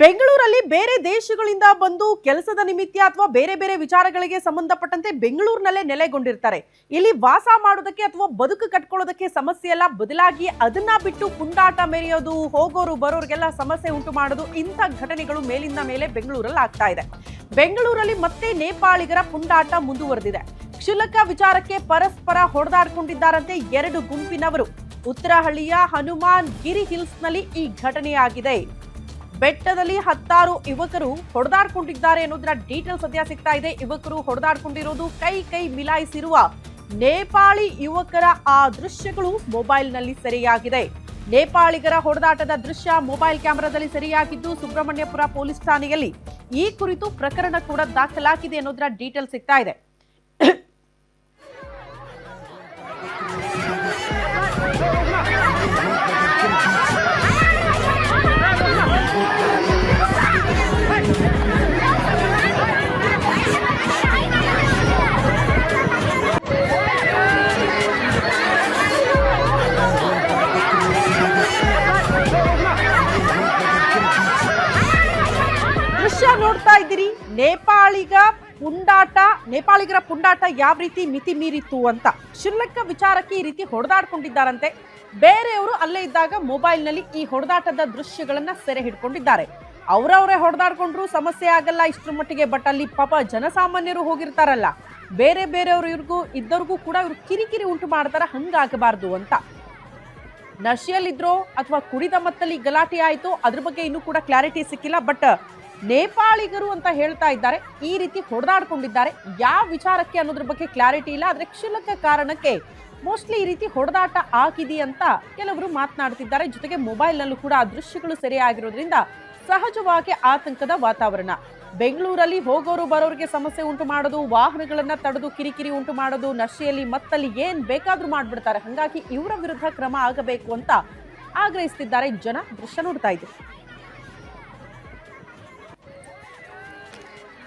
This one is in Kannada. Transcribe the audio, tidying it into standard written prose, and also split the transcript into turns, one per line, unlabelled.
ಬೆಂಗಳೂರಲ್ಲಿ ಬೇರೆ ದೇಶಗಳಿಂದ ಬಂದು ಕೆಲಸದ ನಿಮಿತ್ತ ಅಥವಾ ಬೇರೆ ಬೇರೆ ವಿಚಾರಗಳಿಗೆ ಸಂಬಂಧಪಟ್ಟಂತೆ ಬೆಂಗಳೂರಿನಲ್ಲೇ ನೆಲೆಗೊಂಡಿರ್ತಾರೆ. ಇಲ್ಲಿ ವಾಸ ಮಾಡೋದಕ್ಕೆ ಅಥವಾ ಬದುಕು ಕಟ್ಕೊಳ್ಳೋದಕ್ಕೆ ಸಮಸ್ಯೆ ಎಲ್ಲ, ಬದಲಾಗಿ ಅದನ್ನ ಬಿಟ್ಟು ಪುಂಡಾಟ ಮೆರೆಯೋದು, ಹೋಗೋರು ಬರೋರಿಗೆಲ್ಲ ಸಮಸ್ಯೆ ಉಂಟು ಮಾಡೋದು, ಇಂಥ ಘಟನೆಗಳು ಮೇಲಿಂದ ಮೇಲೆ ಬೆಂಗಳೂರಲ್ಲಿ ಆಗ್ತಾ ಇದೆ. ಬೆಂಗಳೂರಲ್ಲಿ ಮತ್ತೆ ನೇಪಾಳಿಗರ ಪುಂಡಾಟ ಮುಂದುವರೆದಿದೆ. ಕ್ಷುಲ್ಲಕ ವಿಚಾರಕ್ಕೆ ಪರಸ್ಪರ ಹೊಡೆದಾಡಿಕೊಂಡಿದ್ದಾರಂತೆ ಎರಡು ಗುಂಪಿನವರು. ಉತ್ತರಹಳ್ಳಿಯ ಹನುಮಾನ್ ಗಿರಿ ಹಿಲ್ಸ್ನಲ್ಲಿ ಈ ಘಟನೆಯಾಗಿದೆ. ಬೆಟ್ಟದಲ್ಲಿ 10 ಯುವಕರು ಹೊಡೆದಾಡ್ಕೊಂಡಿದ್ದಾರೆ ಅನ್ನೋದರ ಡೀಟೇಲ್ ಸದ್ಯ ಸಿಗ್ತಾ ಇದೆ. ಯುವಕರು ಹೊಡೆದಾಡ್ಕೊಂಡಿರೋದು ಕೈ ಮಿಲಾಯಿಸಿರುವ ನೇಪಾಳಿ ಯುವಕರ ಆ ದೃಶ್ಯಗಳು ಮೊಬೈಲ್ನಲ್ಲಿ ಸೆರೆಯಾಗಿದೆ. ನೇಪಾಳಿಗರ ಹೊಡೆದಾಟದ ದೃಶ್ಯ ಮೊಬೈಲ್ ಕ್ಯಾಮೆರಾದಲ್ಲಿ ಸೆರೆಯಾಗಿದ್ದು ಸುಬ್ರಹ್ಮಣ್ಯಪುರ ಪೊಲೀಸ್ ಠಾಣೆಯಲ್ಲಿ ಈ ಕುರಿತು ಪ್ರಕರಣ ಕೂಡ ದಾಖಲಾಗಿದೆ ಅನ್ನೋದರ ಡೀಟೇಲ್ ಸಿಗ್ತಾ ಇದೆ. ದೃಶ್ಯ ನೋಡ್ತಾ ಇದ್ದೀರಿ. ನೇಪಾಳಿಗರ ಪುಂಡಾಟ ಯಾವ ರೀತಿ ಮಿತಿ ಮೀರಿತ್ತು ಅಂತ. ಕ್ಷುಲ್ಲಕ ವಿಚಾರಕ್ಕೆ ಈ ರೀತಿ ಹೊಡೆದಾಡ್ಕೊಂಡಿದ್ದಾರಂತೆ. ಬೇರೆಯವರು ಅಲ್ಲೇ ಇದ್ದಾಗ ಮೊಬೈಲ್ನಲ್ಲಿ ಈ ಹೊಡೆದಾಟದ ದೃಶ್ಯಗಳನ್ನ ಸೆರೆ ಹಿಡ್ಕೊಂಡಿದ್ದಾರೆ. ಅವರವರೇ ಹೊಡೆದಾಡ್ಕೊಂಡ್ರು ಸಮಸ್ಯೆ ಆಗಲ್ಲ ಇಷ್ಟರ ಮಟ್ಟಿಗೆ. ಬಟ್ ಅಲ್ಲಿ ಪಾಪ ಜನಸಾಮಾನ್ಯರು ಹೋಗಿರ್ತಾರಲ್ಲ, ಬೇರೆಯವರು ಇದ್ದವ್ರಿಗೂ ಕೂಡ ಇವರು ಕಿರಿಕಿರಿ ಉಂಟು ಮಾಡ್ತಾರ, ಹಂಗಾಗಬಾರ್ದು ಅಂತ. ನಶೆಯಲ್ಲಿದ್ರೋ ಅಥವಾ ಕುಡಿದ ಮತ್ತಲ್ಲಿ ಗಲಾಟೆ ಆಯಿತು, ಅದ್ರ ಬಗ್ಗೆ ಇನ್ನೂ ಕೂಡ ಕ್ಲಾರಿಟಿ ಸಿಕ್ಕಿಲ್ಲ. ಬಟ್ ನೇಪಾಳಿಗರು ಅಂತ ಹೇಳ್ತಾ ಇದ್ದಾರೆ, ಈ ರೀತಿ ಹೊಡೆದಾಡ್ಕೊಂಡಿದ್ದಾರೆ. ಯಾವ ವಿಚಾರಕ್ಕೆ ಅನ್ನೋದ್ರ ಬಗ್ಗೆ ಕ್ಲಾರಿಟಿ ಇಲ್ಲ. ಆದ್ರೆ ಕ್ಷುಲ್ಲಕ ಕಾರಣಕ್ಕೆ ಮೋಸ್ಟ್ಲಿ ಈ ರೀತಿ ಹೊಡೆದಾಟ ಆಗಿದೆ ಅಂತ ಕೆಲವರು ಮಾತನಾಡ್ತಿದ್ದಾರೆ. ಜೊತೆಗೆ ಮೊಬೈಲ್ನಲ್ಲೂ ಕೂಡ ಆ ದೃಶ್ಯಗಳು ಸೆರೆಯಾಗಿರೋದ್ರಿಂದ ಸಹಜವಾಗಿ ಆತಂಕದ ವಾತಾವರಣ. ಬೆಂಗಳೂರಲ್ಲಿ ಹೋಗೋರು ಬರೋರಿಗೆ ಸಮಸ್ಯೆ ಉಂಟು ಮಾಡೋದು, ವಾಹನಗಳನ್ನ ತಡೆದು ಕಿರಿಕಿರಿ ಉಂಟು ಮಾಡೋದು, ನಶೆಯಲ್ಲಿ ಮತ್ತಲ್ಲಿ ಏನ್ ಬೇಕಾದ್ರೂ ಮಾಡ್ಬಿಡ್ತಾರೆ. ಹಾಗಾಗಿ ಇವರ ವಿರುದ್ಧ ಕ್ರಮ ಆಗಬೇಕು ಅಂತ ಆಗ್ರಹಿಸ್ತಿದ್ದಾರೆ ಜನ. ದೃಶ್ಯ ನೋಡ್ತಾ ಇದ್ರು.